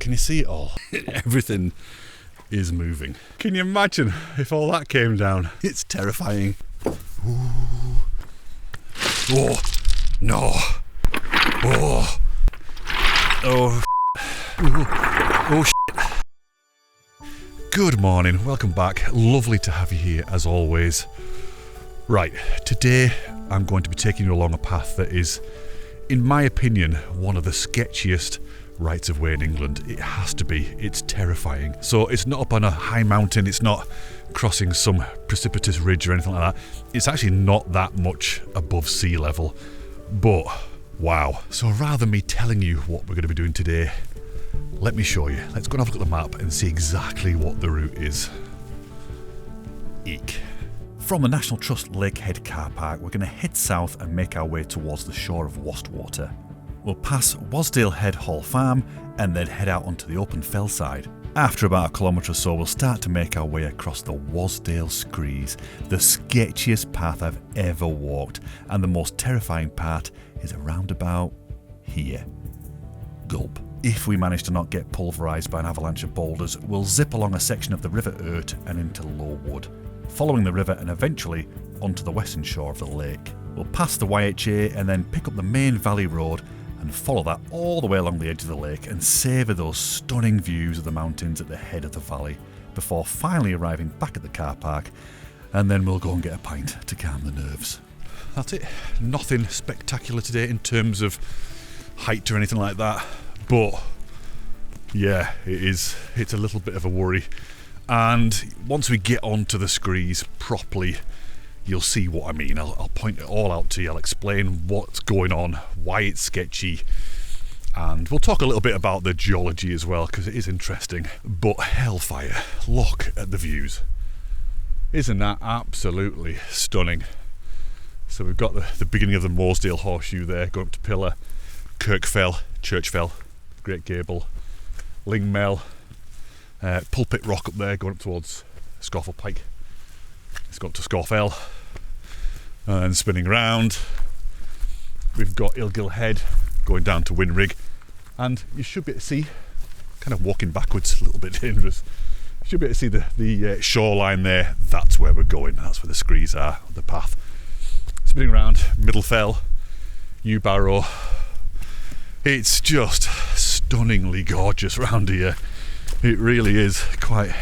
Can you see it all? Everything is moving. Can you imagine if all that came down? It's terrifying. Ooh. Oh, no. Oh. Oh. Oh, shit. Good morning, welcome back. Lovely to have you here as always. Right, today I'm going to be taking you along a path that is, in my opinion, one of the sketchiest rights of way in England. It has to be. It's terrifying. So it's not up on a high mountain, it's not crossing some precipitous ridge or anything like that. It's actually not that much above sea level. But, wow. So rather than me telling you what we're going to be doing today, let me show you. Let's go and have a look at the map and see exactly what the route is. Eek. From the National Trust Lakehead car park, we're going to head south and make our way towards the shore of Wastwater. We'll pass Wasdale Head Hall Farm and then head out onto the open fell side. After about a kilometre or so, we'll start to make our way across the Wasdale Screes, the sketchiest path I've ever walked, and the most terrifying part is around about here. Gulp. If we manage to not get pulverised by an avalanche of boulders, we'll zip along a section of the River Urt and into Lowood, following the river and eventually onto the western shore of the lake. We'll pass the YHA and then pick up the main valley road and follow that all the way along the edge of the lake and savour those stunning views of the mountains at the head of the valley before finally arriving back at the car park, and then we'll go and get a pint to calm the nerves. That's it. Nothing spectacular today in terms of height or anything like that, but yeah, it's a little bit of a worry. And once we get onto the Screes properly, you'll see what I mean. I'll point it all out to you. I'll explain what's going on, why it's sketchy, and we'll talk a little bit about the geology as well, because it is interesting. But hellfire, look at the views. Isn't that absolutely stunning? So we've got the beginning of the Mooresdale Horseshoe there, going up to Pillar, Kirkfell, Churchfell, Great Gable, Lingmel, Pulpit Rock up there, going up towards Scawfell Pike. It's got to Scawfell and spinning round. We've got Ilgill Head going down to Winrig, and you should be able to see, kind of walking backwards, a little bit dangerous. You should be able to see the shoreline there. That's where we're going. That's where the Screes are on the path. Spinning round, Middlefell, Newbarrow. It's just stunningly gorgeous round here. It really is quite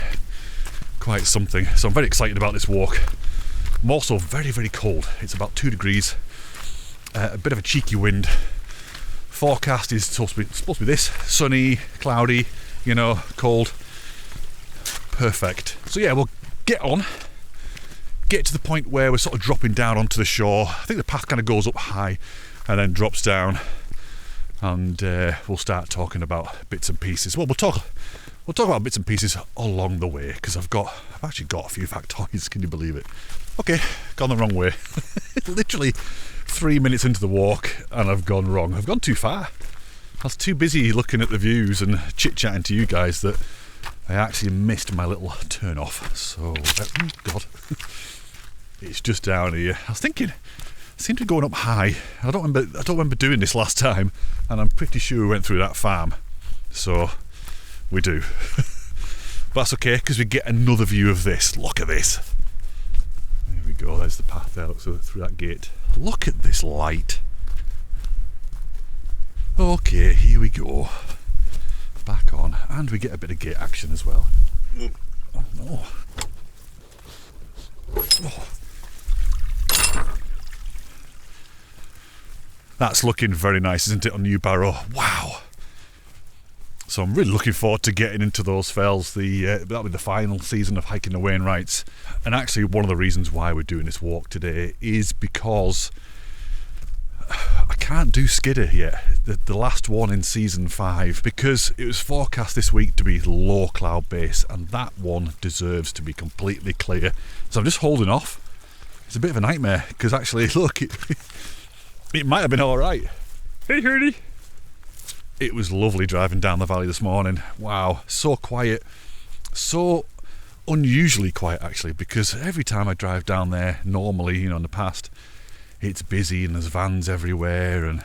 something. So I'm very excited about this walk. I'm also very, very cold. It's about 2 degrees, a bit of a cheeky wind. Forecast is supposed to be this, sunny, cloudy, you know, cold. Perfect. So yeah, we'll get to the point where we're sort of dropping down onto the shore. I think the path kind of goes up high and then drops down, and we'll start talking about bits and pieces. Well, we'll talk about bits and pieces along the way, because I've actually got a few factoids. Can you believe it? Okay, gone the wrong way. Literally 3 minutes into the walk and I've gone wrong. I've gone too far. I was too busy looking at the views and chit-chatting to you guys that I actually missed my little turn off. So, oh God, it's just down here. I was thinking, I seem to be going up high. I don't remember doing this last time, and I'm pretty sure we went through that farm. So we do. But that's okay, because we get another view of this. Look at this. There we go, there's the path there, looks through that gate. Look at this light. Okay, here we go. Back on, and we get a bit of gate action as well. Oh no. Oh. That's looking very nice, isn't it, on Newbarrow? Wow. So I'm really looking forward to getting into those fells. That'll be the final season of hiking the Wainwrights. And actually one of the reasons why we're doing this walk today is because I can't do Skidder yet, the last one in season 5, because it was forecast this week to be low cloud base, and that one deserves to be completely clear. So I'm just holding off. It's a bit of a nightmare, because actually, look, it might have been alright. Hey, Hurdy. It was lovely driving down the valley this morning. Wow, so quiet, so unusually quiet actually, because every time I drive down there normally, you know, in the past, it's busy and there's vans everywhere, and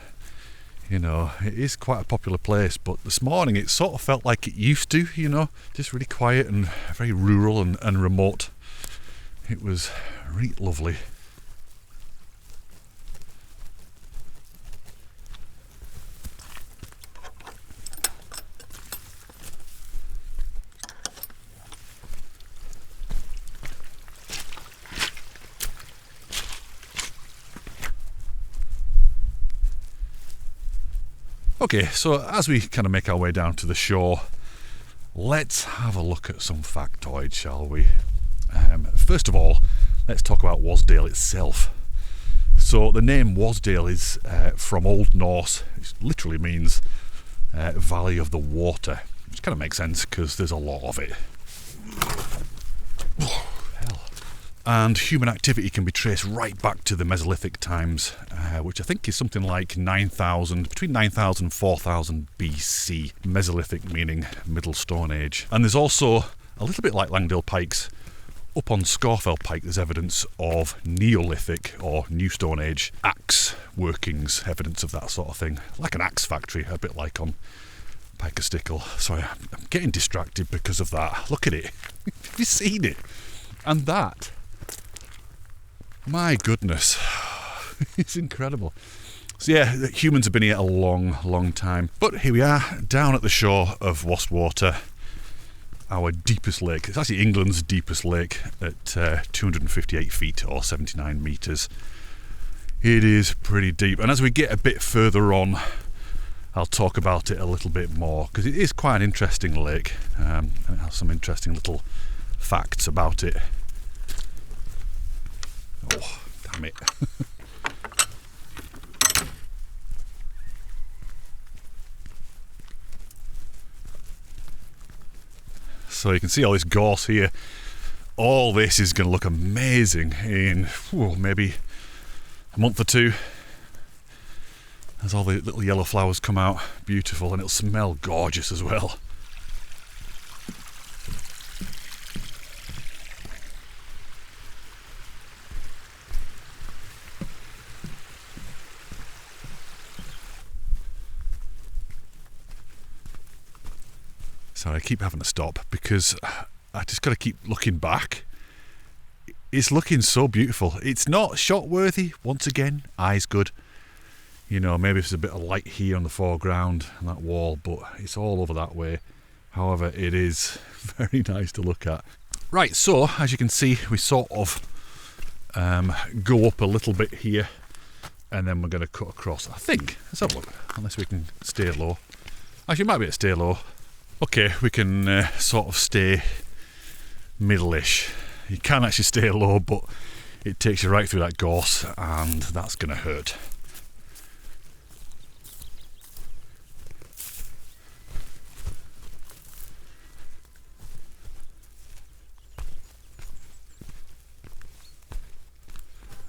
You know, it is quite a popular place, but this morning it sort of felt like it used to, you know, just really quiet and very rural and remote. It was really lovely. Okay, so as we kind of make our way down to the shore, let's have a look at some factoids, shall we? First of all, let's talk about Wasdale itself. So the name Wasdale is from Old Norse, which literally means Valley of the Water, which kind of makes sense because there's a lot of it. And human activity can be traced right back to the Mesolithic times, which I think is something like 9,000, between 9,000 and 4,000 BC. Mesolithic meaning Middle Stone Age. And there's also, a little bit like Langdale Pikes, up on Scafell Pike there's evidence of Neolithic or New Stone Age axe workings, evidence of that sort of thing. Like an axe factory, a bit like on Pike of Stickle. Sorry, I'm getting distracted because of that. Look at it. Have you seen it? And that... my goodness, it's incredible. So yeah, humans have been here a long, long time. But here we are, down at the shore of Wastwater, our deepest lake. It's actually England's deepest lake at 258 feet or 79 metres. It is pretty deep. And as we get a bit further on, I'll talk about it a little bit more, because it is quite an interesting lake, and it has some interesting little facts about it. Oh, damn it. So you can see all this gorse here. All this is going to look amazing in maybe a month or two. As all the little yellow flowers come out, beautiful, and it'll smell gorgeous as well. Sorry, I keep having to stop because I just got to keep looking back. It's looking so beautiful. It's not shot worthy, once again, eye's good. You know, maybe there's a bit of light here on the foreground and that wall, but it's all over that way. However, it is very nice to look at. Right, so as you can see, we sort of go up a little bit here and then we're going to cut across, I think. Let's have a look, unless we can stay low. Actually, it might be able to stay low. Okay, we can sort of stay middle-ish. You can actually stay low, but it takes you right through that gorse, and that's going to hurt.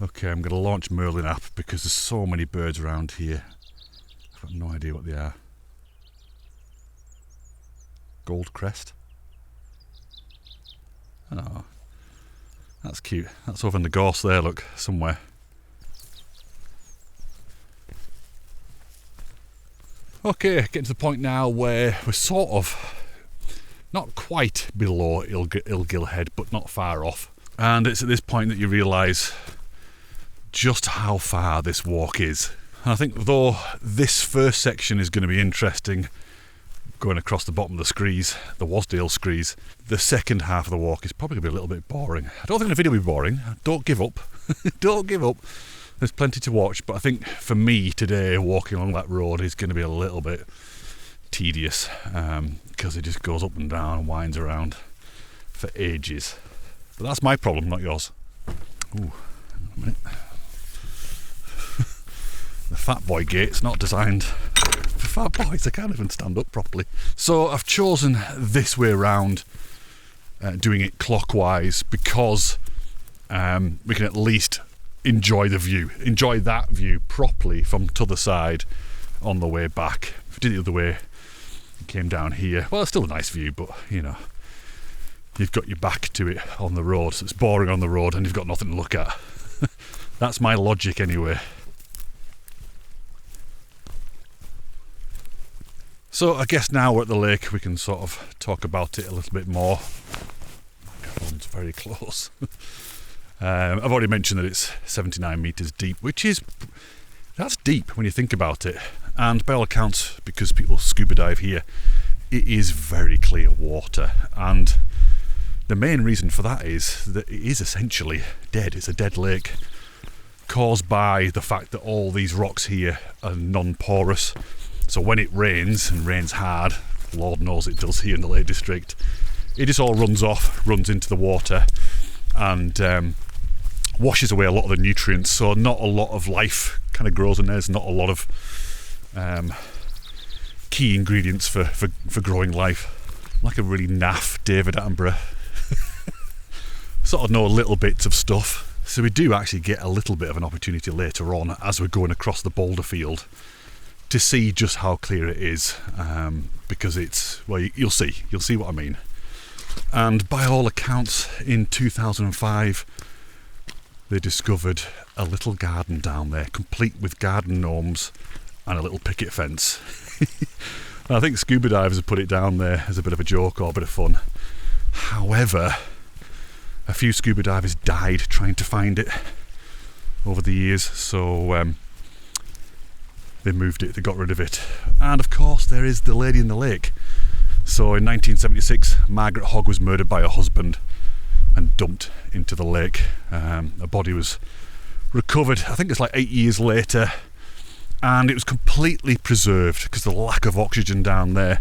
Okay, I'm going to launch Merlin app because there's so many birds around here. I've got no idea what they are. Gold crest. Oh, that's cute. That's over in the gorse there, look, somewhere. Okay, getting to the point now where we're sort of not quite below Ilgill Head, but not far off. And it's at this point that you realise just how far this walk is. And I think though this first section is going to be interesting, going across the bottom of the screes, the Wasdale screes, the second half of the walk is probably going to be a little bit boring. I don't think the video will be boring. Don't give up. Don't give up. There's plenty to watch, but I think for me today, walking along that road is going to be a little bit tedious because it just goes up and down and winds around for ages. But that's my problem, not yours. Ooh, hang on a minute. The fat boy gate's not designed for fat boys. I can't even stand up properly. So I've chosen this way around, doing it clockwise, because we can at least enjoy the view, enjoy that view properly from t'other side on the way back. If we did it the other way, came down here, well, it's still a nice view, but you know, you've got your back to it on the road, so it's boring on the road and you've got nothing to look at. That's my logic anyway. So I guess now we're at the lake, we can sort of talk about it a little bit more. Microphone's very close. I've already mentioned that it's 79 metres deep, that's deep when you think about it. And by all accounts, because people scuba dive here, it is very clear water. And the main reason for that is that it is essentially dead. It's a dead lake caused by the fact that all these rocks here are non-porous. So when it rains, and rains hard, Lord knows it does here in the Lake District, it just all runs off, runs into the water, and washes away a lot of the nutrients. So not a lot of life kind of grows in there. There's not a lot of key ingredients for growing life. I'm like a really naff David Attenborough. Sort of know little bits of stuff. So we do actually get a little bit of an opportunity later on as we're going across the boulder field to see just how clear it is, because it's, well, you'll see what I mean. And by all accounts, in 2005 they discovered a little garden down there, complete with garden gnomes and a little picket fence. I think scuba divers have put it down there as a bit of a joke or a bit of fun. However, a few scuba divers died trying to find it over the years, so they moved it, they got rid of it. And of course there is the lady in the lake. So in 1976, Margaret Hogg was murdered by her husband and dumped into the lake. Her body was recovered, I think it's like 8 years later, and it was completely preserved because of the lack of oxygen down there.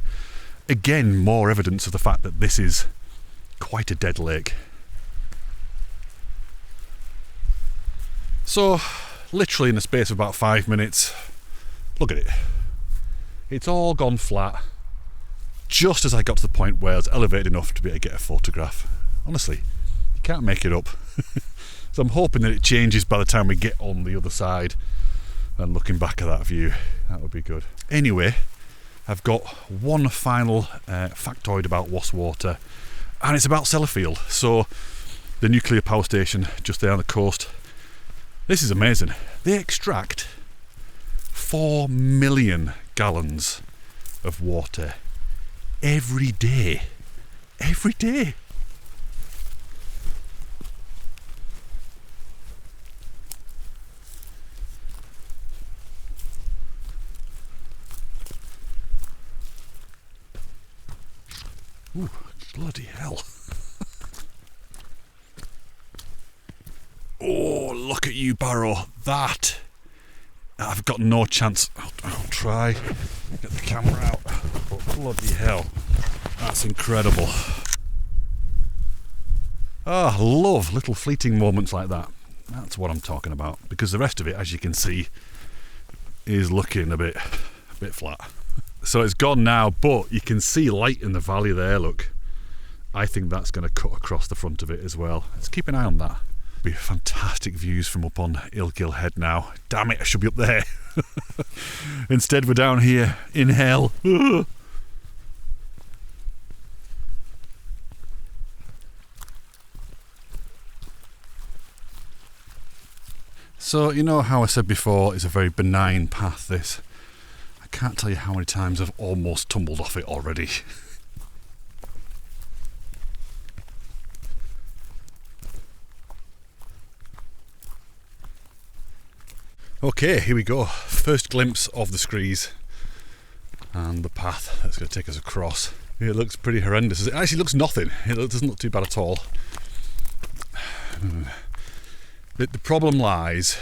Again, more evidence of the fact that this is quite a dead lake. So, literally in the space of about 5 minutes, look at it. It's all gone flat, just as I got to the point where I was elevated enough to be able to get a photograph. Honestly, you can't make it up. So I'm hoping that it changes by the time we get on the other side, and looking back at that view, that would be good. Anyway, I've got one final factoid about Wastwater, and it's about Sellafield. So, the nuclear power station just there on the coast. This is amazing. They extract 4 million gallons of water every day. Every day. Ooh, bloody hell. Oh, look at you, Barrow. That. I've got no chance. I'll try. Get the camera out. But bloody hell. That's incredible. Ah, I love little fleeting moments like that. That's what I'm talking about. Because the rest of it, as you can see, is looking a bit flat. So it's gone now, but you can see light in the valley there, look. I think that's going to cut across the front of it as well. Let's keep an eye on that. Be fantastic views from up on Ilgill Head now. Damn it, I should be up there. Instead we're down here in hell. So, you know how I said before, it's a very benign path, this. I can't tell you how many times I've almost tumbled off it already. Okay, here we go. First glimpse of the Screes and the path that's going to take us across. It looks pretty horrendous. It actually looks nothing. It doesn't look too bad at all. The problem lies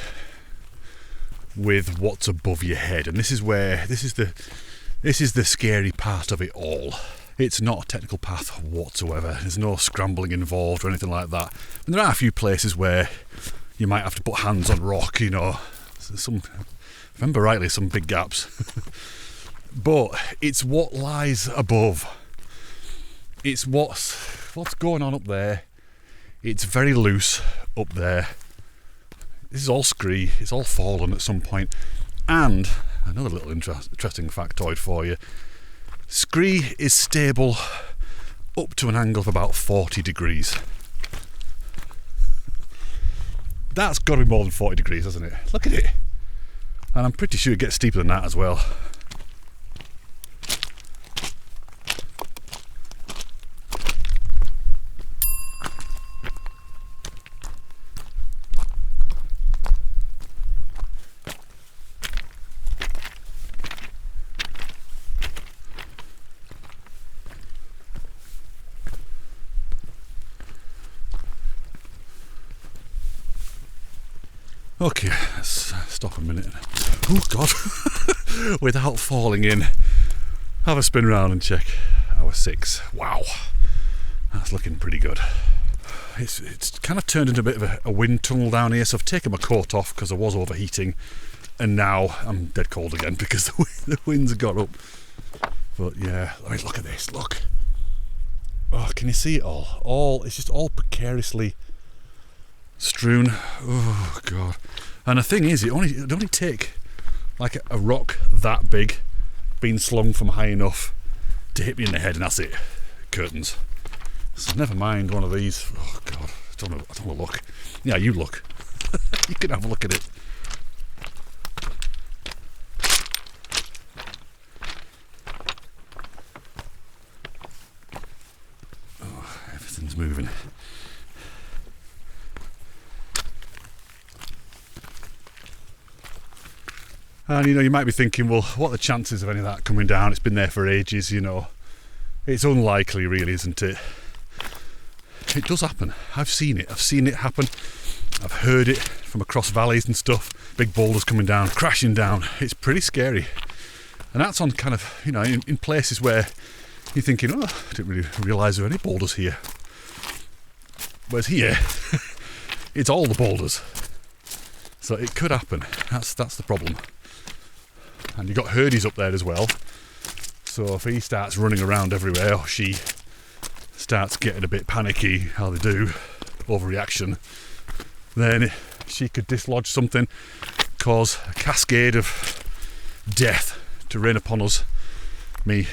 with what's above your head, and this is the scary part of it all. It's not a technical path whatsoever. There's no scrambling involved or anything like that. And there are a few places where you might have to put hands on rock, you know. If I remember rightly, some big gaps. But it's what lies above. It's what's going on up there. It's very loose up there. This is all scree. It's all fallen at some point. And another little interesting factoid for you. Scree is stable up to an angle of about 40 degrees. That's got to be more than 40 degrees, hasn't it? Look at it. And I'm pretty sure it gets steeper than that as well. Okay, let's stop a minute. Oh God, without falling in, have a spin round and check hour 6. Wow, that's looking pretty good. It's kind of turned into a bit of a wind tunnel down here, so I've taken my coat off because I was overheating, and now I'm dead cold again because the winds got up. But yeah, I mean, look at this, look. Oh, can you see it all? It's just all precariously strewn. Oh God. And the thing is, it only take like a rock that big being slung from high enough to hit me in the head, and that's it. Curtains. So never mind one of these. Oh God, I don't want to look. Yeah, you look. You can have a look at it. Oh, everything's moving. And you know, you might be thinking, well, what are the chances of any of that coming down? It's been there for ages, you know. It's unlikely, really, isn't it? It does happen. I've seen it happen. I've heard it from across valleys and stuff. Big boulders coming down, crashing down. It's pretty scary. And that's on kind of, you know, in places where you're thinking, oh, I didn't really realise there were any boulders here. Whereas here, it's all the boulders. So it could happen. That's the problem. And you've got herdies up there as well. So if he starts running around everywhere, or she starts getting a bit panicky, how they do, overreaction, then she could dislodge something, cause a cascade of death to rain upon us. Me.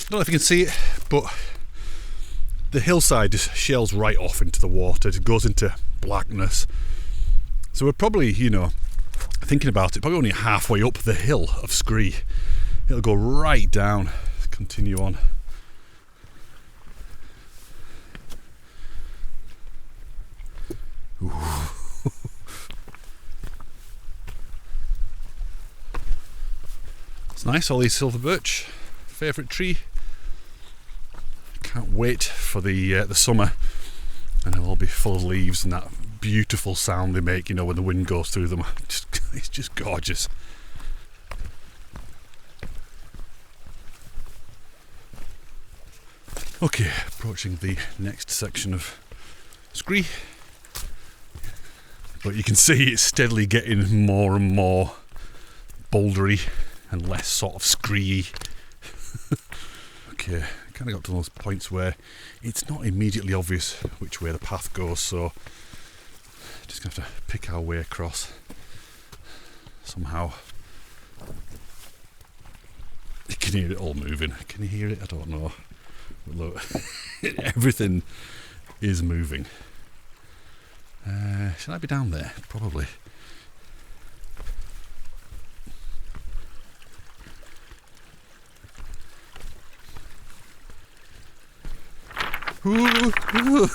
I don't know if you can see it, but the hillside just shells right off into the water. It goes into blackness. So we're probably, you know, thinking about it, probably only halfway up the hill of Scree. It'll go right down, continue on. Ooh. It's nice, all these silver birch. Favourite tree. Can't wait for the summer, and they'll all be full of leaves and that beautiful sound they make, you know, when the wind goes through them. It's just gorgeous. Okay, approaching the next section of Scree. But you can see it's steadily getting more and more bouldery and less sort of scree-y. Okay, kind of got to those points where it's not immediately obvious which way the path goes, so just gonna have to pick our way across somehow. You can hear it all moving. Can you hear it? I don't know. But look, everything is moving. Should I be down there? Probably. Ooh, ooh.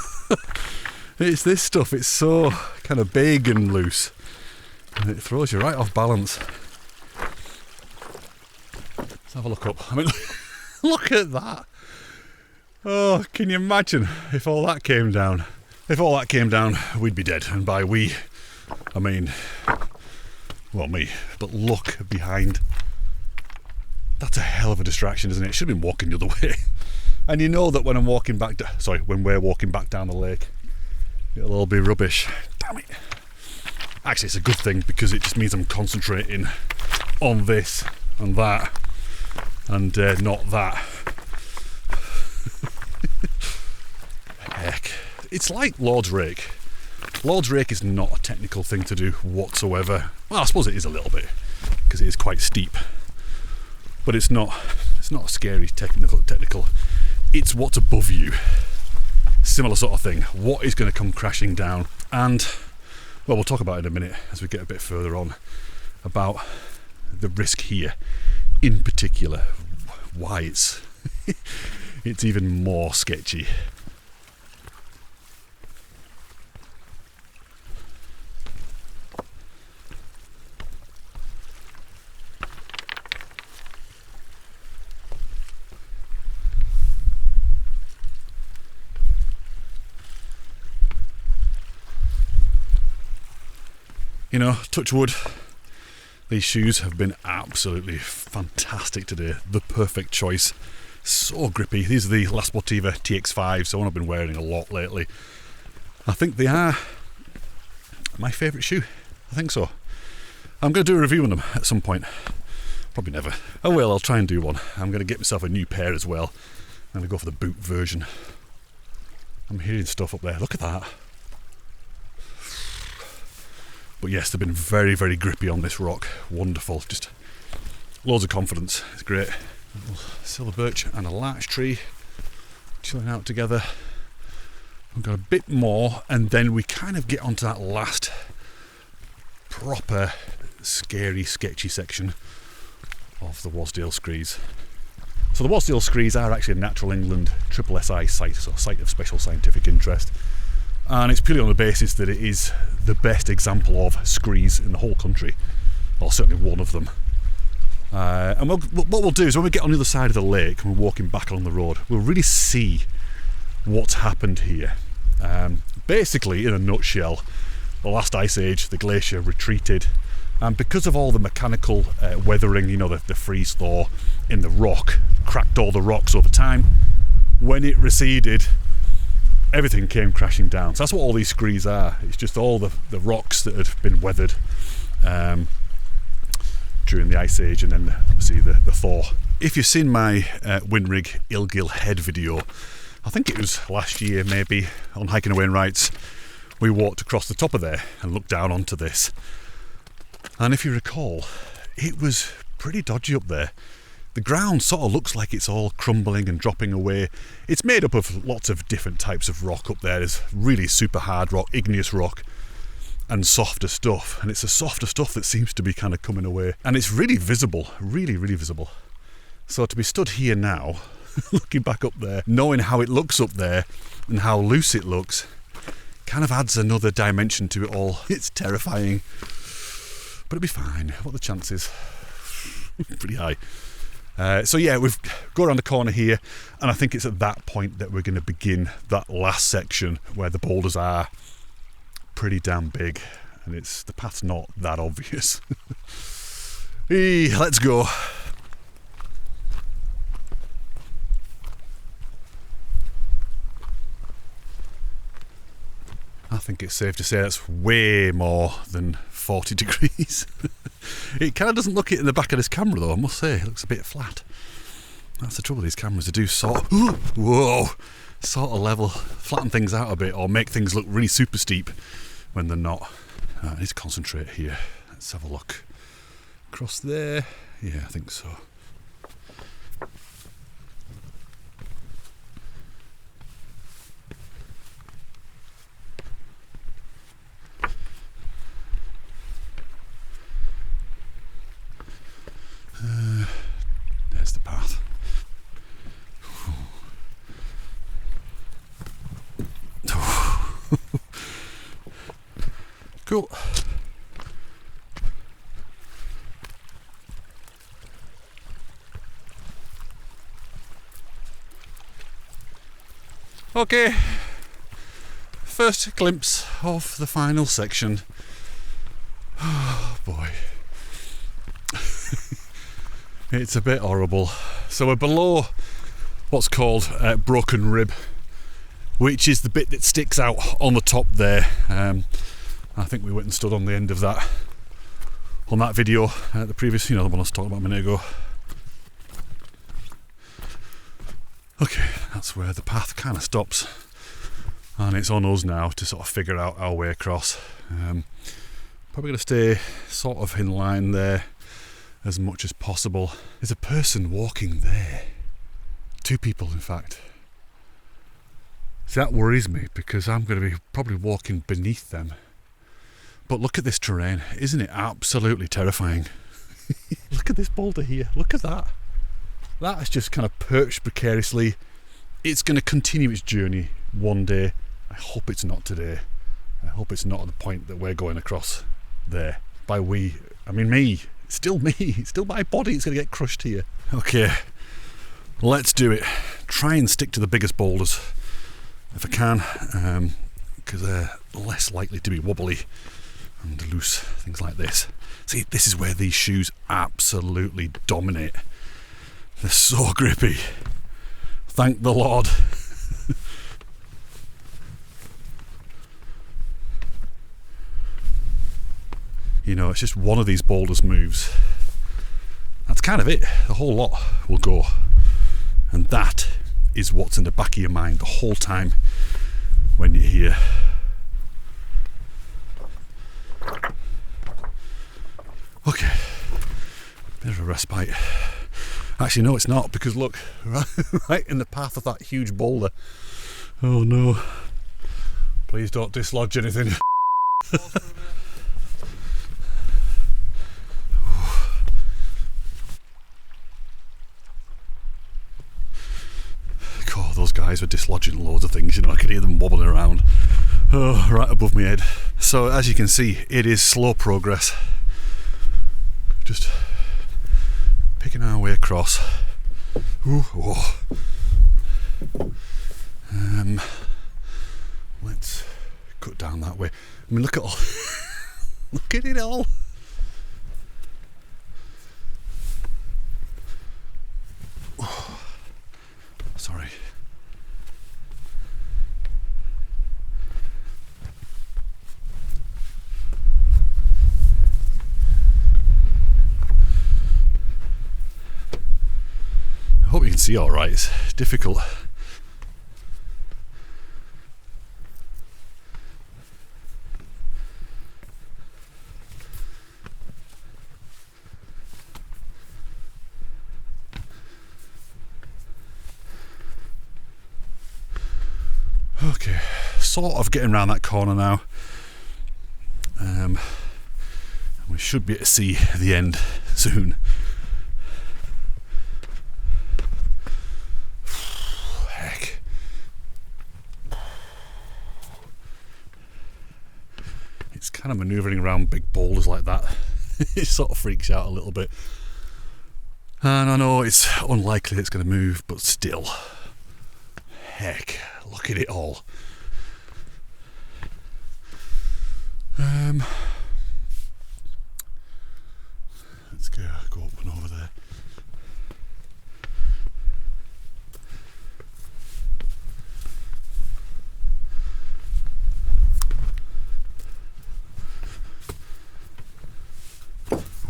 It's this stuff, it's so kind of big and loose, and it throws you right off balance. Let's have a look up. I mean, look at that. Oh, can you imagine if all that came down? If all that came down, we'd be dead. And by we, I mean, well, me. But look behind. That's a hell of a distraction, isn't it? Should have been walking the other way. And you know that when I'm walking back, when we're walking back down the lake, it'll all be rubbish. Damn it. Actually, it's a good thing because it just means I'm concentrating on this and that and not that. Heck. It's like Lord's Rake. Lord's Rake is not a technical thing to do whatsoever. Well, I suppose it is a little bit because it is quite steep. But it's not a scary technical. It's what's above you. Similar sort of thing. What is going to come crashing down? And, well, we'll talk about it in a minute as we get a bit further on about the risk here in particular. Why it's it's even more sketchy. You know, touch wood, these shoes have been absolutely fantastic today. The perfect choice. So grippy. These are the La Sportiva TX5s, so one I've been wearing a lot lately. I think they are my favourite shoe. I think so. I'm going to do a review on them at some point. Probably never. Oh well, I'll try and do one. I'm going to get myself a new pair as well. I'm going to go for the boot version. I'm hearing stuff up there. Look at that. But yes, they've been very, very grippy on this rock. Wonderful. Just loads of confidence. It's great. Silver birch and a larch tree chilling out together. We've got a bit more, and then we kind of get onto that last proper scary, sketchy section of the Wasdale Screes. So the Wasdale Screes are actually a Natural England SSSI site, so a site of special scientific interest, and it's purely on the basis that it is the best example of screes in the whole country, or certainly one of them. And what we'll do is when we get on the other side of the lake and we're walking back along the road, we'll really see what's happened here. Basically, in a nutshell, the last ice age, the glacier retreated, and because of all the mechanical weathering, you know, the freeze thaw in the rock cracked all the rocks over time. When it receded, everything came crashing down. So that's what all these screes are. It's just all the rocks that had been weathered during the ice age, and then obviously the thaw. If you've seen my Winrig Ilgill Head video, I think it was last year maybe, on Hiking Away and Rights, we walked across the top of there and looked down onto this. And if you recall, it was pretty dodgy up there. The ground sort of looks like it's all crumbling and dropping away. It's made up of lots of different types of rock up there. There's really super hard rock, igneous rock, and softer stuff. And it's the softer stuff that seems to be kind of coming away. And it's really visible, really, really visible. So to be stood here now, looking back up there, knowing how it looks up there and how loose it looks, kind of adds another dimension to it all. It's terrifying, but it'll be fine. What are the chances? Pretty high. So yeah, we've go around the corner here, and I think it's at that point that we're going to begin that last section where the boulders are pretty damn big, and the path's not that obvious. Let's go. I think it's safe to say that's way more than 40 degrees. It kind of doesn't look it in the back of this camera though, I must say. It looks a bit flat. That's the trouble with these cameras. They do sort of level, flatten things out a bit, or make things look really super steep when they're not. I need to concentrate here. Let's have a look. Across there. Yeah, I think so. There's the path. Cool. Okay, first glimpse of the final section. Oh boy. It's a bit horrible. So we're below what's called broken rib, which is the bit that sticks out on the top there. I think we went and stood on the end of that on that video, the previous, the one I was talking about a minute ago. Okay, that's where the path kind of stops, and it's on us now to sort of figure out our way across. Probably going to stay sort of in line there as much as possible. There's a person walking there. 2 people, in fact. See, that worries me because I'm going to be probably walking beneath them. But look at this terrain. Isn't it absolutely terrifying? Look at this boulder here. Look at that. That is just kind of perched precariously. It's going to continue its journey one day. I hope it's not today. I hope it's not at the point that we're going across there. By we, I mean me. It's still me. It's still my body. It's going to get crushed here. Okay, let's do it. Try and stick to the biggest boulders if I can, because they're less likely to be wobbly. and loose things like this. See, this is where these shoes absolutely dominate. They're so grippy. Thank the Lord. You know, it's just one of these boulders moves. That's kind of it. The whole lot will go. And that is what's in the back of your mind the whole time when you're here. Okay, bit of a respite. Actually, no, it's not, because look, right in the path of that huge boulder. Oh no. Please don't dislodge anything. God, those guys were dislodging loads of things, you know, I could hear them wobbling around. Oh, right above my head. So as you can see, it is slow progress. Just picking our way across. Ooh, whoa. Let's cut down that way. I mean, look at all. Look at it all. Oh, sorry. I hope you can see all right. It's difficult. Okay, sort of getting around that corner now. We should be able to see the end soon. Heck. It's kind of manoeuvring around big boulders like that. It sort of freaks you out a little bit. And I know it's unlikely it's going to move, but still. Heck, look at it all. Let's go up and over there.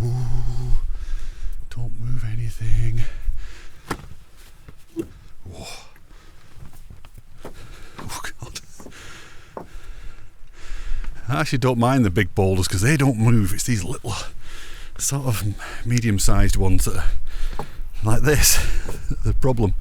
Ooh, don't move anything. Whoa. Oh God. I actually don't mind the big boulders because they don't move. It's these little sort of medium-sized ones that are like this. The problem.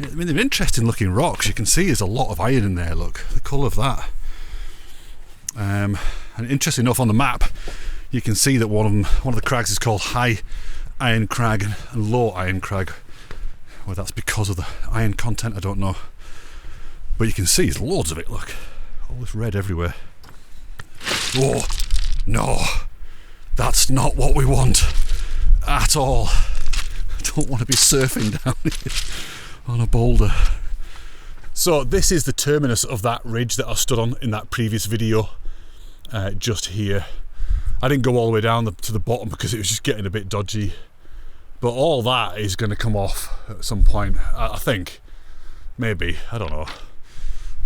I mean, they're interesting looking rocks. You can see there's a lot of iron in there. Look, the colour of that. And interesting enough, on the map, you can see that one of the crags is called High Iron Crag and Low Iron Crag. Well, that's because of the iron content, I don't know. But you can see there's loads of it. Look, all this red everywhere. Oh no, that's not what we want at all. I don't want to be surfing down here on a boulder. So this is the terminus of that ridge that I stood on in that previous video, just here. I didn't go all the way down to the bottom because it was just getting a bit dodgy, but all that is going to come off at some point, I think. Maybe, I don't know.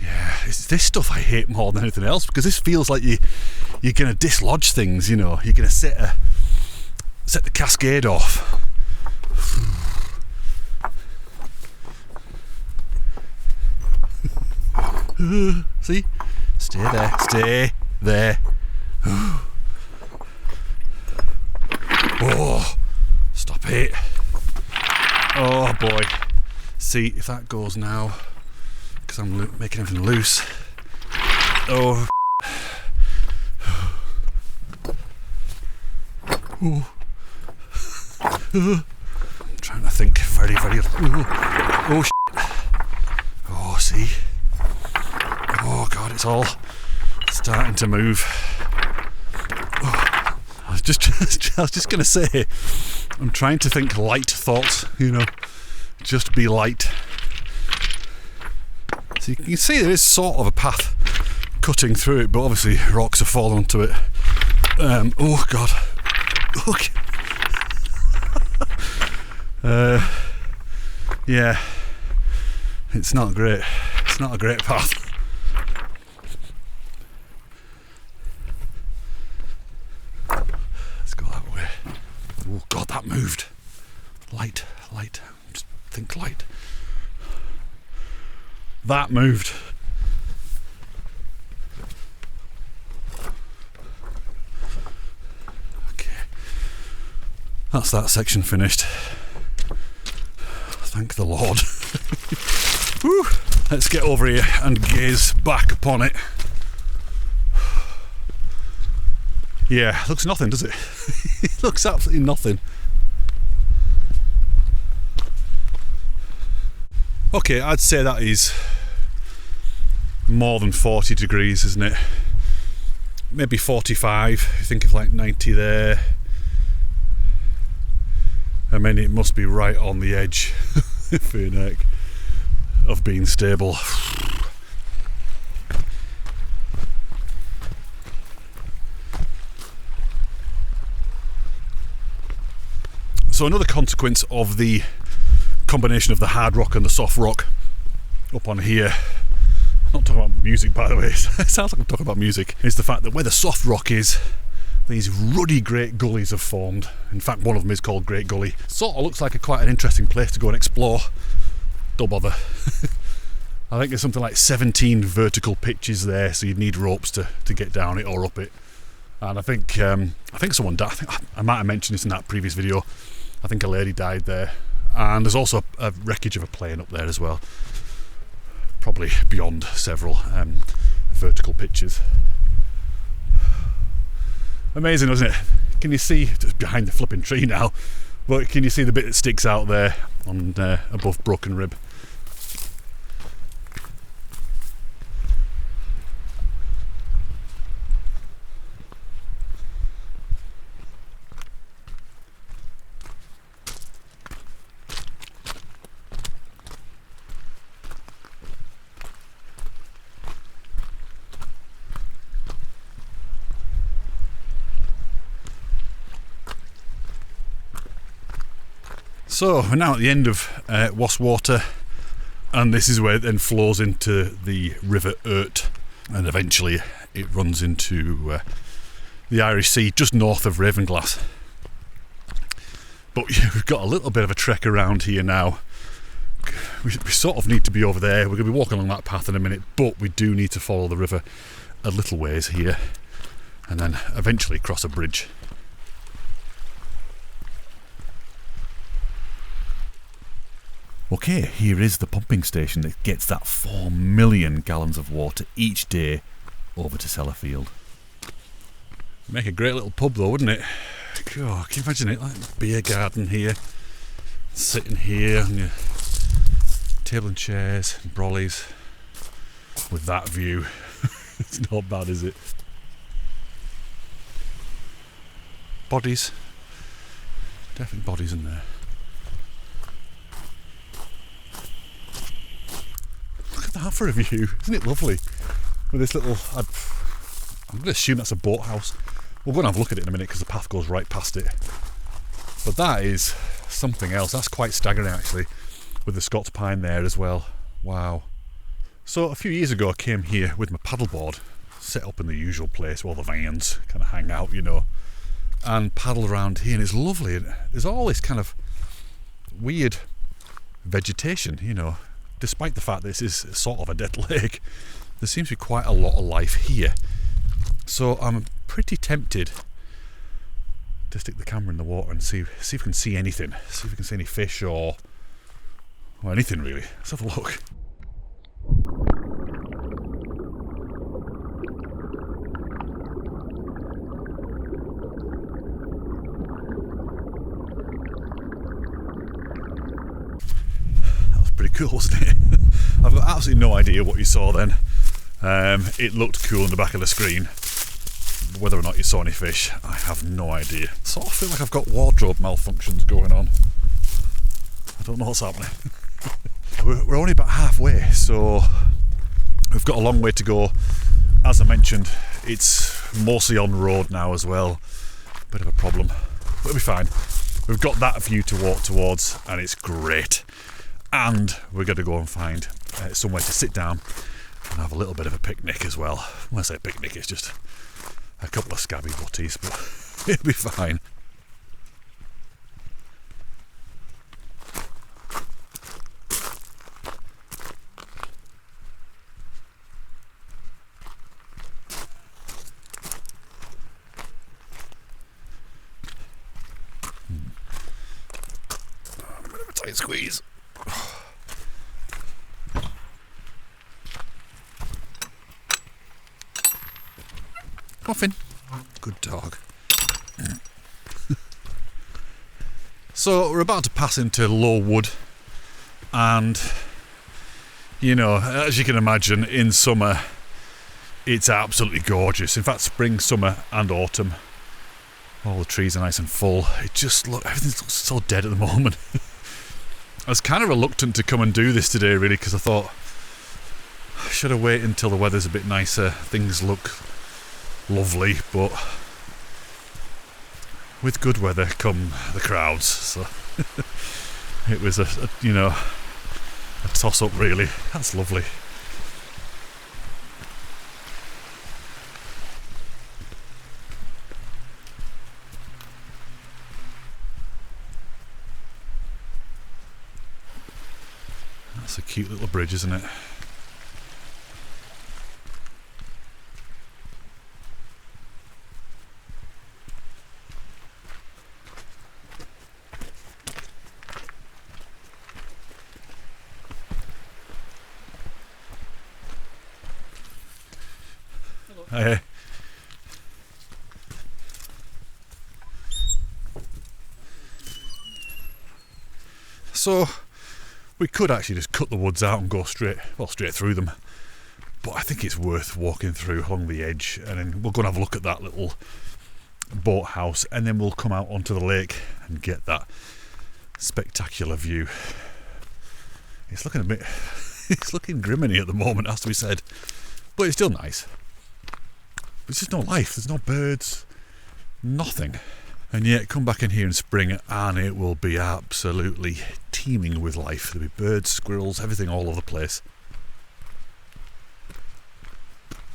Yeah, it's this stuff I hate more than anything else, because this feels like you're going to dislodge things, you know. You're going to set the cascade off. See? Stay there. Stay there. Oh, stop it. Oh boy. See if that goes now, because I'm making everything loose. Oh. Oh. I'm trying to think very, very... Oh, shit. Oh, see. Oh, God, it's all starting to move. Oh. I was just going to say, I'm trying to think light thoughts, you know. Just be light. So you can see there is sort of a path cutting through it, but obviously rocks have fallen onto it. Oh, God. Okay. Yeah, it's not great. It's not a great path. Let's go that way. Oh God, that moved. Light. Just think light. That moved. Okay, that's that section finished. Thank the Lord. Whew. Let's get over here and gaze back upon it. Yeah, looks nothing, does it? It looks absolutely nothing. Okay, I'd say that is more than 40 degrees, isn't it? Maybe 45, if you think of like 90 there. I mean, it must be right on the edge of being stable. So another consequence of the combination of the hard rock and the soft rock up on here, I'm not talking about music by the way, it sounds like I'm talking about music, is the fact that where the soft rock is, these ruddy great gullies have formed. In fact, one of them is called Great Gully. Sort of looks like quite an interesting place to go and explore. Don't bother. I think there's something like 17 vertical pitches there, so you'd need ropes to get down it or up it. And I think someone died. I might have mentioned this in that previous video. I think a lady died there. And there's also a wreckage of a plane up there as well. Probably beyond several vertical pitches. Amazing, isn't it? Can you see, just behind the flipping tree now, but can you see the bit that sticks out there on above Broken Rib? So we're now at the end of Wastwater, and this is where it then flows into the River Urt, and eventually it runs into the Irish Sea just north of Ravenglass. But yeah, we've got a little bit of a trek around here now. We sort of need to be over there. We're going to be walking along that path in a minute, but we do need to follow the river a little ways here and then eventually cross a bridge. Okay, here is the pumping station that gets that 4 million gallons of water each day over to Sellafield. Make a great little pub though, wouldn't it? God, can you imagine it? Like a beer garden here, sitting here on your table and chairs and brollies with that view. It's not bad, is it? Bodies. Definitely bodies in there. That for a view, isn't it lovely? With this little, I'm going to assume that's a boathouse. We're going to have a look at it in a minute because the path goes right past it. But that is something else. That's quite staggering actually, with the Scots pine there as well. Wow. So a few years ago I came here with my paddleboard, set up in the usual place where all the vans kind of hang out, you know, and paddle around here, and it's lovely. And there's all this kind of weird vegetation, you know. Despite the fact that this is sort of a dead lake, there seems to be quite a lot of life here. So I'm pretty tempted to stick the camera in the water and see if we can see anything. See if we can see any fish or anything really. Let's have a look. cool, wasn't it? I've got absolutely no idea what you saw then. It looked cool in the back of the screen. Whether or not you saw any fish, I have no idea. Sort of feel like I've got wardrobe malfunctions going on. I don't know what's happening. We're only about halfway, so we've got a long way to go. As I mentioned, it's mostly on road now as well. Bit of a problem, but it'll be fine. We've got that view to walk towards, and it's great. And we're going to go and find somewhere to sit down and have a little bit of a picnic as well. When I say picnic, it's just a couple of scabby butties, but it'll be fine. A bit of a tight squeeze. Coffin. Good dog. So we're about to pass into low wood, and you know, as you can imagine, in summer it's absolutely gorgeous. In fact, spring, summer and autumn, all the trees are nice and full. It just everything looks so dead at the moment. I was kind of reluctant to come and do this today, really, because I thought I should have waited until the weather's a bit nicer. Things look lovely, but with good weather come the crowds, so it was a toss up, really. That's lovely. That's a cute little bridge, isn't it? So we could actually just cut the woods out and go straight through them, but I think it's worth walking through along the edge, and then we'll go and have a look at that little boathouse, and then we'll come out onto the lake and get that spectacular view. It's looking grimmy at the moment, has to be said, but it's still nice. There's just no life, there's no birds, nothing. And yet come back in here in spring and it will be absolutely teeming with life. There'll be birds, squirrels, everything all over the place.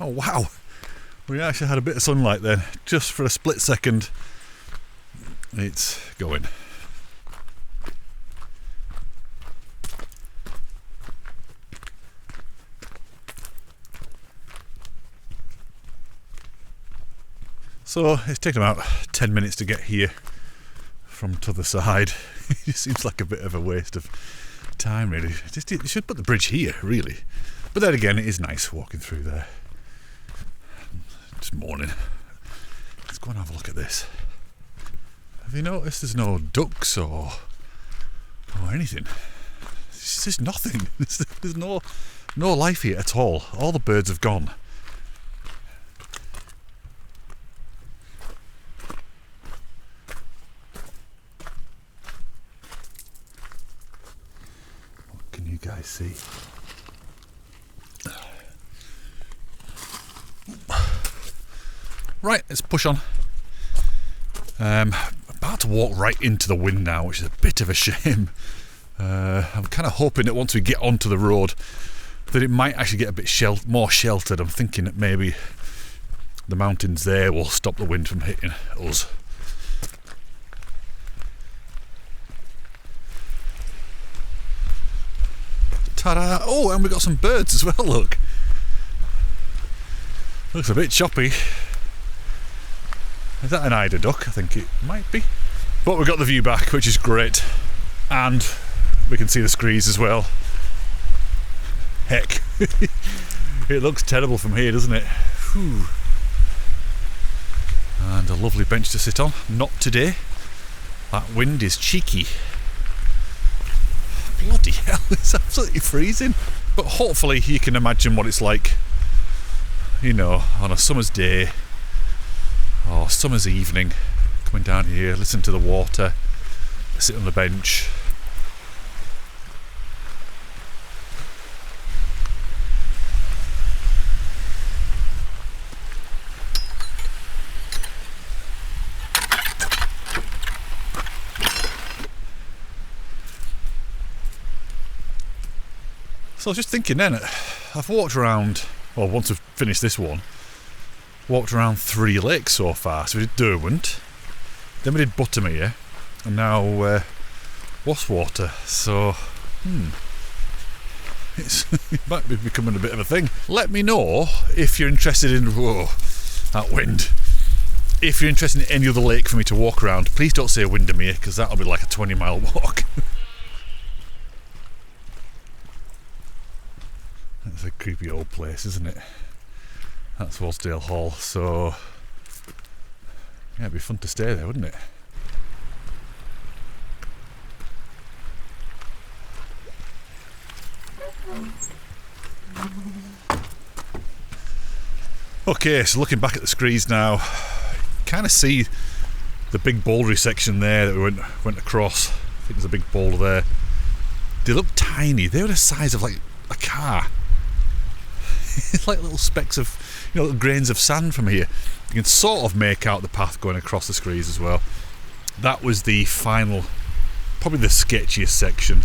Oh wow, we actually had a bit of sunlight then, just for a split second. It's going. So it's taken about 10 minutes to get here from t'other side. It just seems like a bit of a waste of time, really. You should put the bridge here, really. But then again, it is nice walking through there. It's morning. Let's go and have a look at this. Have you noticed there's no ducks or anything? There's just nothing. There's no life here at all. All the birds have gone. Guys, see. Right, let's push on. About to walk right into the wind now, which is a bit of a shame. I'm kind of hoping that once we get onto the road that it might actually get a bit more sheltered. I'm thinking that maybe the mountains there will stop the wind from hitting us. Ta-da! Oh, and we got some birds as well, look. Looks a bit choppy. Is that an eider duck? I think it might be. But we've got the view back, which is great. And we can see the screes as well. Heck. It looks terrible from here, doesn't it? Whew. And a lovely bench to sit on. Not today. That wind is cheeky. bloody hell, it's absolutely freezing. But hopefully you can imagine what it's like, you know, on a summer's day or summer's evening, coming down here, listen to the water, sit on the bench. So I was just thinking then, I've walked around, well, once I've finished this one, walked around 3 lakes so far. So we did Derwent, then we did Buttermere, and now Wastwater. So, it might be becoming a bit of a thing. Let me know if you're interested in, whoa, that wind. If you're interested in any other lake for me to walk around, please don't say Windermere, because that'll be like a 20-mile walk. That's a creepy old place, isn't it? That's Wasdale Hall, so yeah, it'd be fun to stay there, wouldn't it? Okay, so looking back at the screes now, kind of see the big bouldery section there that we went across. I think there's a big boulder there. They look tiny. They were the size of like a car. It's like little specks of, you know, little grains of sand from here. You can sort of make out the path going across the screes as well. That was the final, probably the sketchiest section.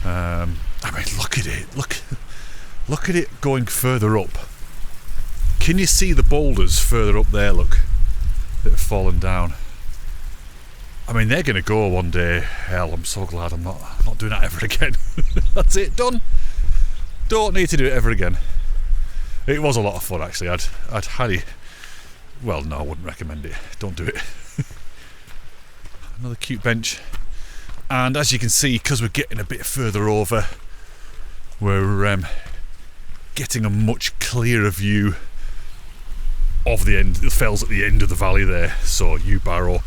I mean, look at it. Look at it going further up. Can you see the boulders further up there? Look, that have fallen down. I mean, they're going to go one day. Hell, I'm so glad I'm not doing that ever again. That's it, done. Don't need to do it ever again. It was a lot of fun actually. I'd highly, well, no, I wouldn't recommend it. Don't do it. Another cute bench, and as you can see, because we're getting a bit further over, we're getting a much clearer view of the fells at the end of the valley there. So Barrow,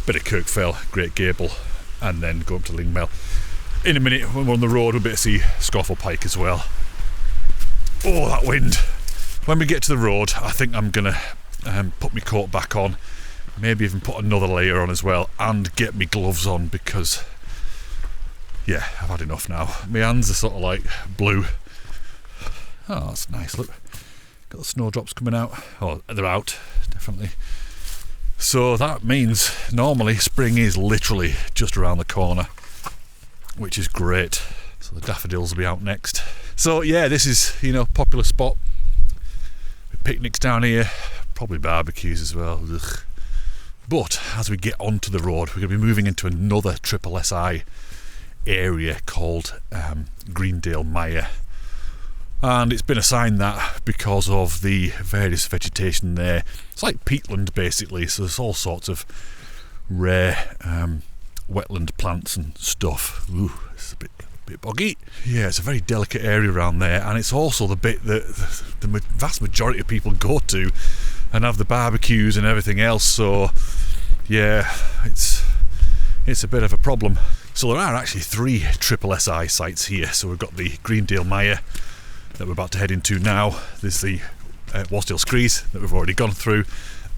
bit of Kirkfell, Great Gable, and then go up to Lingmel. In a minute, when we're on the road, we'll be able to see Scawfell Pike as well. Oh, that wind. When we get to the road, I think I'm going to put my coat back on, maybe even put another layer on as well, and get my gloves on because, yeah, I've had enough now. My hands are sort of like blue. Oh, that's nice, look. Got the snowdrops coming out. Oh, they're out, definitely. So that means normally spring is literally just around the corner, which is great. So the daffodils will be out next. So yeah, this is, you know, popular spot. Picnics down here, probably barbecues as well. Ugh. But as we get onto the road, we're going to be moving into another triple SI area called Greendale Mire. And it's been assigned that because of the various vegetation there. It's like peatland basically, so there's all sorts of rare wetland plants and stuff. Ooh, it's a bit boggy. Yeah, it's a very delicate area around there, and it's also the bit that the vast majority of people go to and have the barbecues and everything else. So yeah, it's a bit of a problem. So there are actually 3 triple SI sites here. So we've got the Greendale Mire that we're about to head into now. There's the Wasdale Screes that we've already gone through,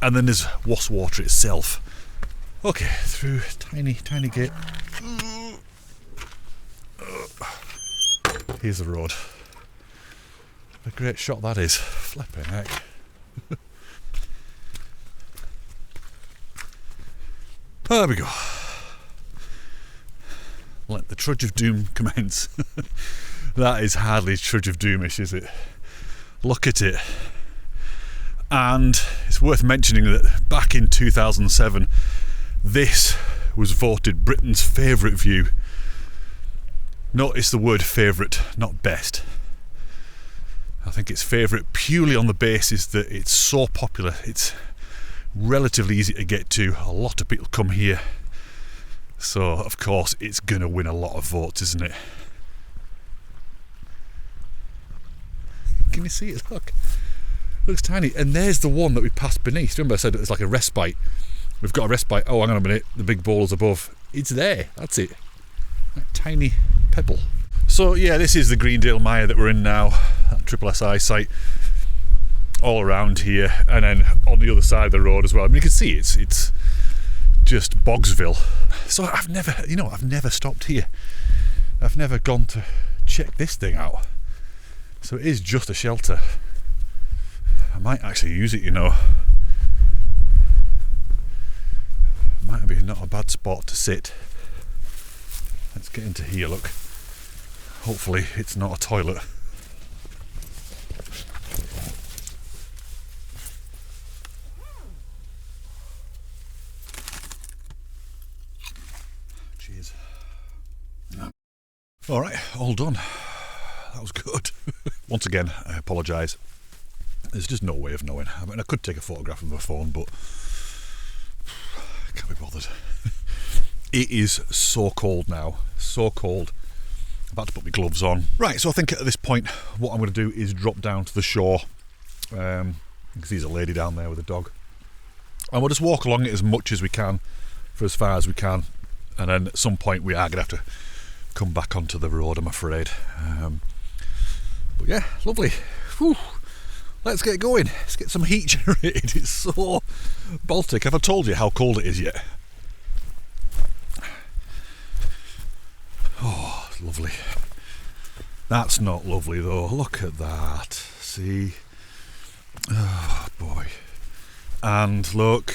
and then there's Wastwater itself. Okay, through tiny gate. Here's the road. A great shot that is. Flipping heck. There we go. Let the trudge of doom commence. That is hardly trudge of doomish, is it? Look at it. And it's worth mentioning that back in 2007, this was voted Britain's favourite view. Notice the word favourite, not best. I think it's favourite purely on the basis that it's so popular. It's relatively easy to get to. A lot of people come here. So, of course, it's going to win a lot of votes, isn't it? Can you see it? Look. It looks tiny. And there's the one that we passed beneath. Remember I said it's like a respite. We've got a respite. Oh, hang on a minute. The big boulder's above. It's there. That's it. That tiny pebble. So yeah, this is the Greendale Mire that we're in now, that triple SI site, all around here, and then on the other side of the road as well. I mean, you can see it's just Bogsville. So I've never stopped here. I've never gone to check this thing out. So it is just a shelter. I might actually use it, you know. Might be not a bad spot to sit. Let's get into here, look. Hopefully it's not a toilet. Cheers. Alright, all done. That was good. Once again, I apologise. There's just no way of knowing. I mean, I could take a photograph with my phone, but I can't be bothered. It is so cold now. So cold. I'm about to put my gloves on. Right, so I think at this point, what I'm going to do is drop down to the shore. You can see there's a lady down there with a dog. And we'll just walk along it as much as we can, for as far as we can. And then at some point, we are going to have to come back onto the road, I'm afraid. But yeah, lovely. Whew. Let's get going. Let's get some heat generated. It's so Baltic. Have I told you how cold it is yet? Oh, it's lovely. That's not lovely though. Look at that. See? Oh boy. And look.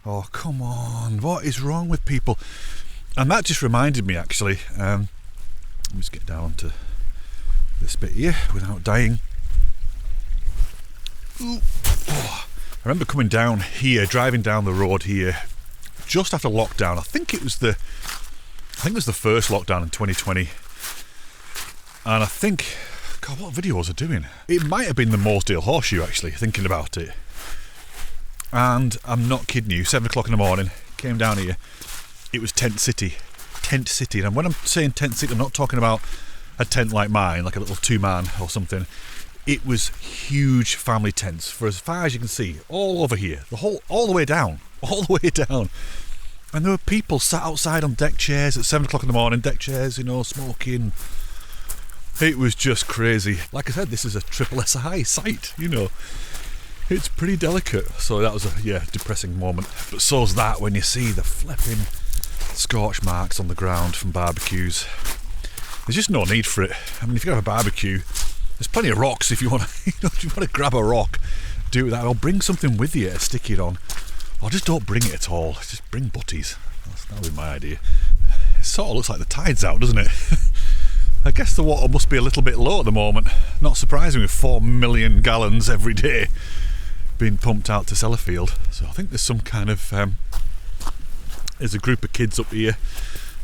Oh, come on. What is wrong with people? And that just reminded me, actually. Let me just get down to this bit here without dying. Ooh. Oh. I remember coming down here, driving down the road here, just after lockdown. I think it was the first lockdown in 2020. And I think, God, what video was I doing? It might have been the Mooresdale Horseshoe, actually, thinking about it. And I'm not kidding you, 7 o'clock in the morning, came down here. It was Tent City. And when I'm saying Tent City, I'm not talking about a tent like mine, like a little 2-man or something. It was huge family tents for as far as you can see, all over here, all the way down. And there were people sat outside on deck chairs at 7 o'clock in the morning, deck chairs, you know, smoking. It was just crazy. Like I said, this is a triple SI site, you know. It's pretty delicate. So that was a depressing moment. But so's that when you see the flipping scorch marks on the ground from barbecues. There's just no need for it. I mean, if you have a barbecue, there's plenty of rocks if you want to, if you want to grab a rock, do that, or bring something with you to stick it on. Or just don't bring it at all. Just bring butties. That would be my idea. It sort of looks like the tide's out, doesn't it? I guess the water must be a little bit low at the moment. Not surprising with 4 million gallons every day being pumped out to Sellafield. So I think there's some kind of there's a group of kids up here.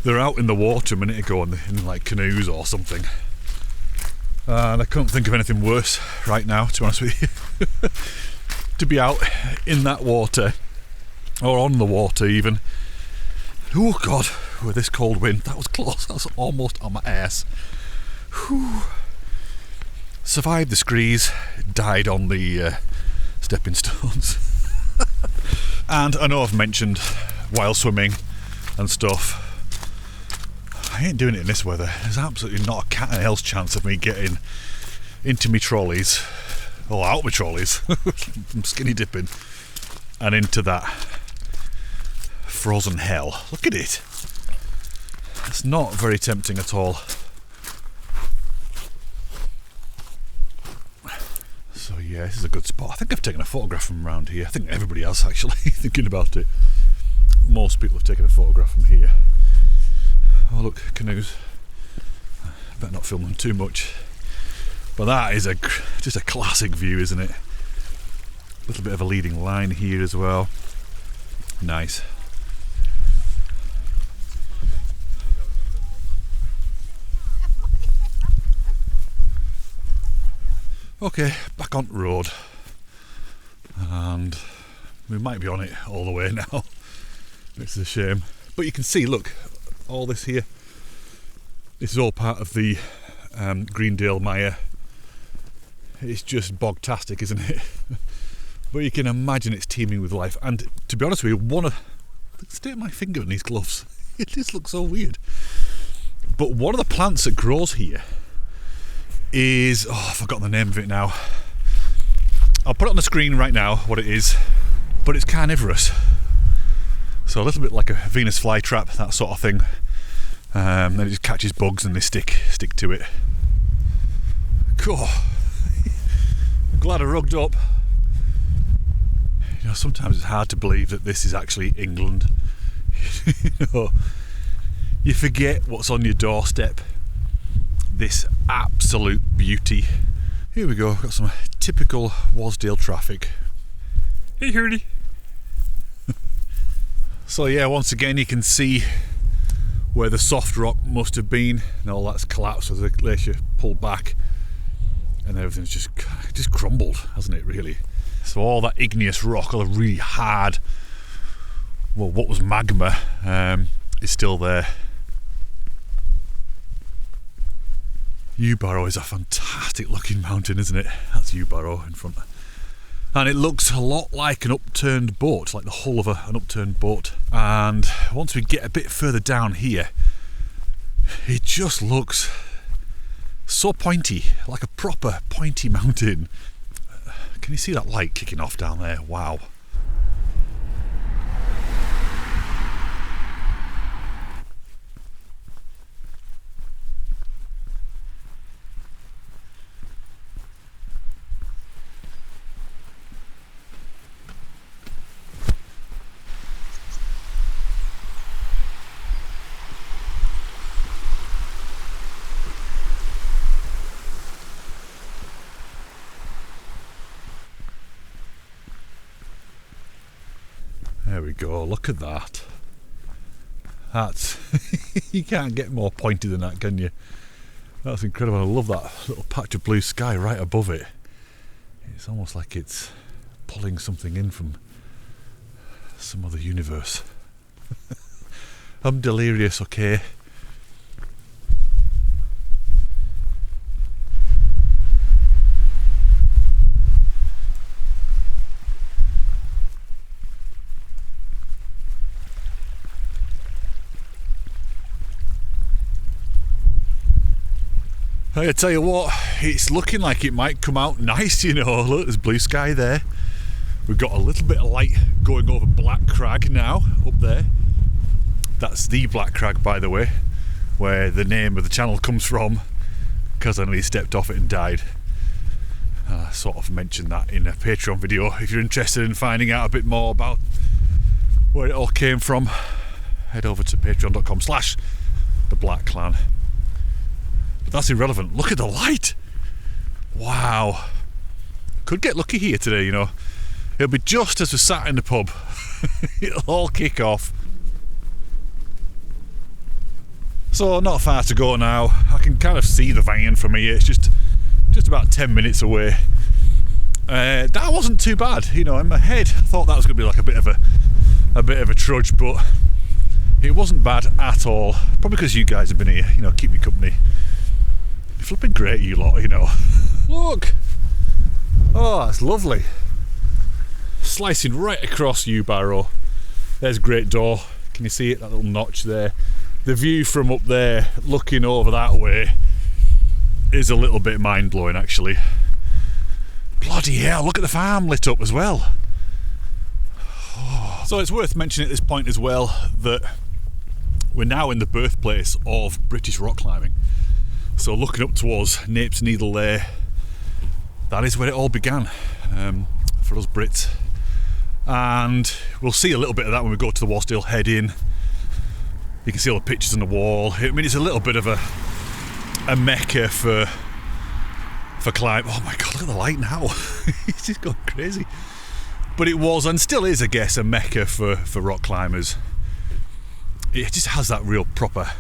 They're out in the water a minute ago in like canoes or something. And I couldn't think of anything worse right now, to be honest with you. To be out in that water, or on the water even. Oh God, with this cold wind, that was close. That was almost on my ass. Whew. Survived the screes, died on the stepping stones. And I know I've mentioned while swimming and stuff, I ain't doing it in this weather. There's absolutely not a cat and hell's chance of me getting into me trolleys, or out my trolleys, from skinny dipping, and into that frozen hell. Look at it. It's not very tempting at all. So yeah, this is a good spot. I think I've taken a photograph from around here. I think everybody else actually, thinking about it. Most people have taken a photograph from here. Oh look, canoes. I better not film them too much. But that is just a classic view, isn't it? A little bit of a leading line here as well. Nice. Okay, back on the road. And we might be on it all the way now. It's a shame. But you can see, look, all this here. This is all part of the Greendale Mire. It's just bogtastic, isn't it? But you can imagine it's teeming with life. And to be honest with you, one of the state of my finger in these gloves. It just looks so weird. But one of the plants that grows here is... oh, I've forgotten the name of it now. I'll put it on the screen right now, what it is. But it's carnivorous. So a little bit like a Venus flytrap, that sort of thing. Then it just catches bugs and they stick to it. Cool. I'm glad I rugged up. You know, sometimes it's hard to believe that this is actually England. You know, you forget what's on your doorstep. This absolute beauty. Here we go, got some typical Wasdale traffic. Hey Hurdy. So yeah, once again you can see where the soft rock must have been, and all that's collapsed as the glacier pulled back, and everything's just crumbled, hasn't it, really? So all that igneous rock, all the really hard, well, what was magma, is still there. Ubarrow is a fantastic looking mountain, isn't it? That's Ubarrow in front. And it looks a lot like an upturned boat, like the hull of an upturned boat. And once we get a bit further down here, it just looks so pointy, like a proper pointy mountain. Can you see that light kicking off down there? Wow. There we go, look at that. That's, you can't get more pointy than that, can you? That's incredible. I love that little patch of blue sky right above it. It's almost like it's pulling something in from some other universe. I'm delirious, okay? I tell you what, it's looking like it might come out nice, you know. Look, there's blue sky there. We've got a little bit of light going over Black Crag now, up there. That's the Black Crag, by the way, where the name of the channel comes from, because I nearly stepped off it and died. I sort of mentioned that in a Patreon video. If you're interested in finding out a bit more about where it all came from, head over to patreon.com/theblackclan. But that's irrelevant. Look at the light. Wow. Could get lucky here today, you know. It'll be just as we're sat in the pub. It'll all kick off. So not far to go now. I can kind of see the van from here. It's just about 10 minutes away. That wasn't too bad, you know. In my head, I thought that was going to be like a bit of a trudge, but it wasn't bad at all. Probably because you guys have been here, you know, keep me company. You're flipping great, you lot, you know. Look! Oh, that's lovely. Slicing right across Ubarrow. There's Great Door. Can you see it? That little notch there. The view from up there, looking over that way, is a little bit mind-blowing, actually. Bloody hell, look at the farm lit up as well. Oh. So it's worth mentioning at this point as well that we're now in the birthplace of British rock climbing. So looking up towards Napes Needle there, that is where it all began for us Brits. And we'll see a little bit of that when we go to the Wasdale Head Inn. You can see all the pictures on the wall. I mean, it's a little bit of a mecca for climb. Oh my god, look at the light now. It's just going crazy. But it was, and still is, I guess, a mecca for rock climbers. It just has that real proper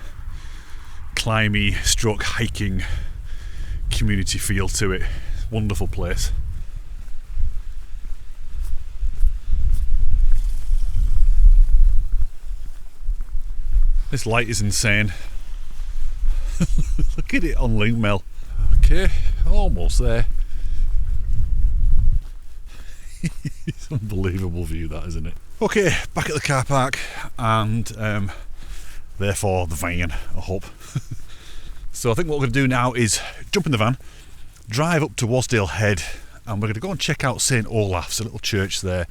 climby stroke hiking community feel to it. Wonderful place. This light is insane. Look at it on Linkmel. Okay, almost there. It's Unbelievable view that, isn't it? Okay, back at the car park, and therefore the van, I hope. So I think what we're going to do now is jump in the van, drive up to Wasdale Head, and we're going to go and check out St Olaf's, a little church there,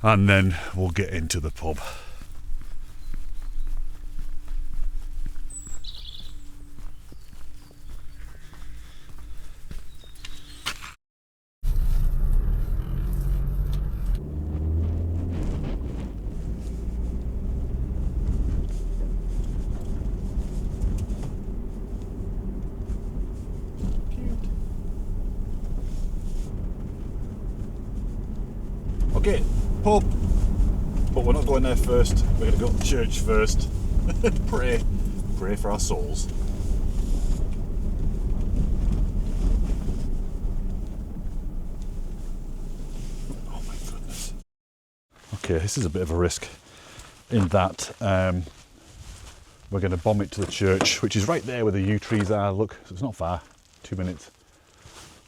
and then we'll get into the pub. Okay, pub, but we're not going there first. We're going to go to church first. pray for our souls. Oh my goodness. Okay, this is a bit of a risk in that we're going to bomb it to the church, which is right there where the yew trees are. Look, so it's not far, 2 minutes,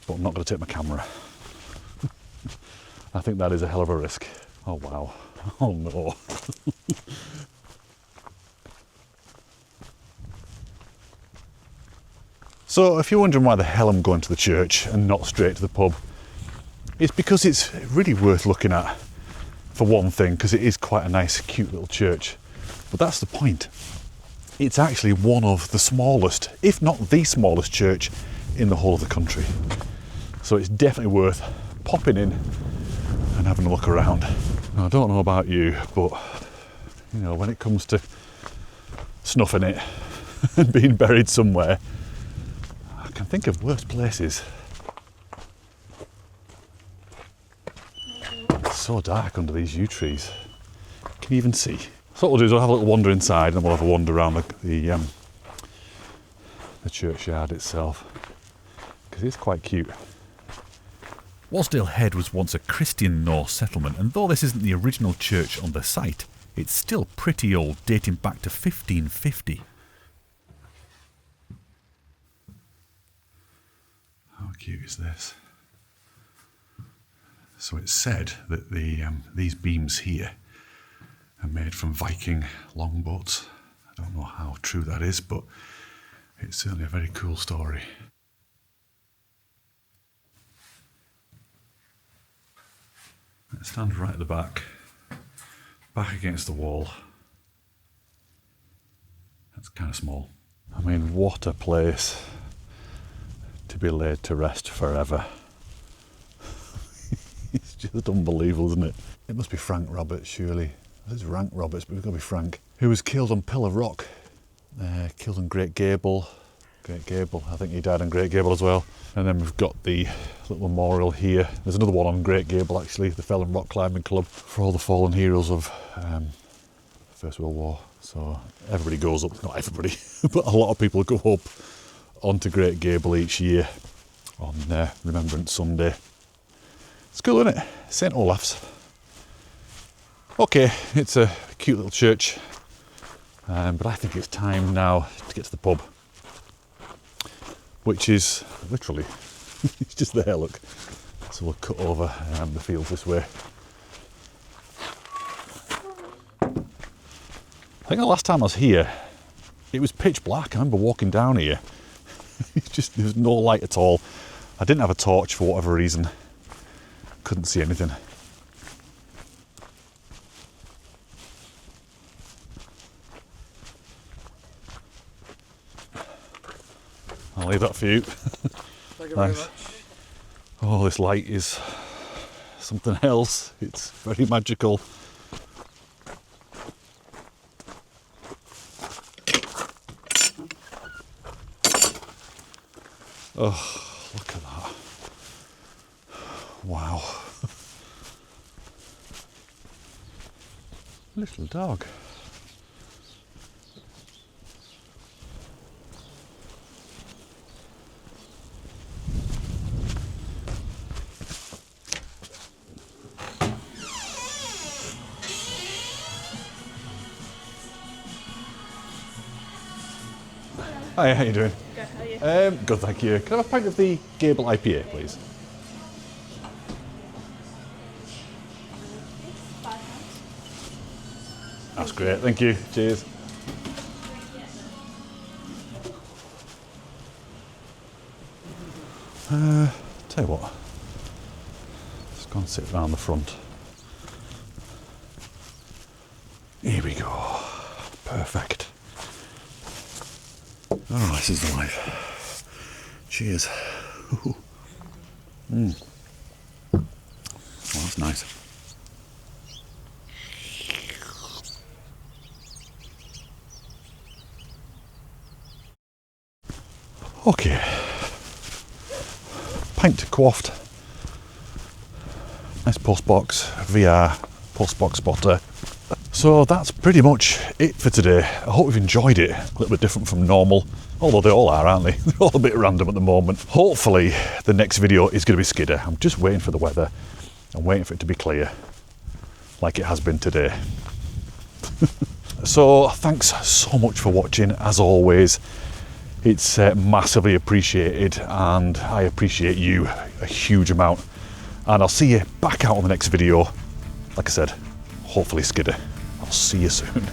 but I'm not going to take my camera. I think that is a hell of a risk. Oh wow. Oh no. So if you're wondering why the hell I'm going to the church and not straight to the pub, it's because it's really worth looking at, for one thing, because it is quite a nice, cute little church. But that's the point. It's actually one of the smallest, if not the smallest church in the whole of the country. So it's definitely worth popping in and having a look around. Now, I don't know about you, but you know, when it comes to snuffing it and being buried somewhere, I can think of worse places. It's so dark under these yew trees. Can you even see? So what we'll do is we'll have a little wander inside, and we'll have a wander around the churchyard itself, because it's quite cute. Wasdale Head was once a Christian Norse settlement, and though this isn't the original church on the site, it's still pretty old, dating back to 1550. How cute is this? So it's said that these beams here are made from Viking longboats. I don't know how true that is, but it's certainly a very cool story. It stands right at the back against the wall. That's kind of small. I mean, what a place to be laid to rest forever. It's just unbelievable, isn't it? It must be Frank Roberts, surely. It's Rank Roberts, but we've got to be Frank. Who was killed on Pillar Rock, killed on Great Gable. Great Gable, I think he died on Great Gable as well. And then we've got the little memorial here. There's another one on Great Gable actually, the Felon Rock Climbing Club, for all the fallen heroes of First World War. So everybody goes up, not everybody, but a lot of people go up onto Great Gable each year on Remembrance Sunday. It's cool, isn't it? St Olaf's. Okay, it's a cute little church, but I think it's time now to get to the pub, which is literally, it's just there, look. So we'll cut over the fields this way. I think the last time I was here, it was pitch black. I remember walking down here. There was no light at all. I didn't have a torch for whatever reason. Couldn't see anything. I'll leave that for you. Thank you very much. Oh, this light is something else. It's very magical. Oh, look at that. Wow. Little dog. Hi, how you doing? Good, how are you? Good, thank you. Can I have a pint of the Gable IPA, please? That's great, thank you. Cheers. Tell you what, let's go and sit around the front. Here we go. Perfect. Oh, this is the life. Cheers. Oh, that's nice. Okay. Pint quaffed. Nice postbox, VR, postbox spotter. So that's pretty much it for today. I hope you've enjoyed it. A little bit different from normal, although they all are, aren't they? They're all a bit random at the moment. Hopefully the next video is going to be skidder. I'm just waiting for the weather. I'm waiting for it to be clear, like it has been today. So thanks so much for watching, as always. It's massively appreciated, and I appreciate you a huge amount. And I'll see you back out on the next video. Like I said, hopefully skidder. I'll see you soon.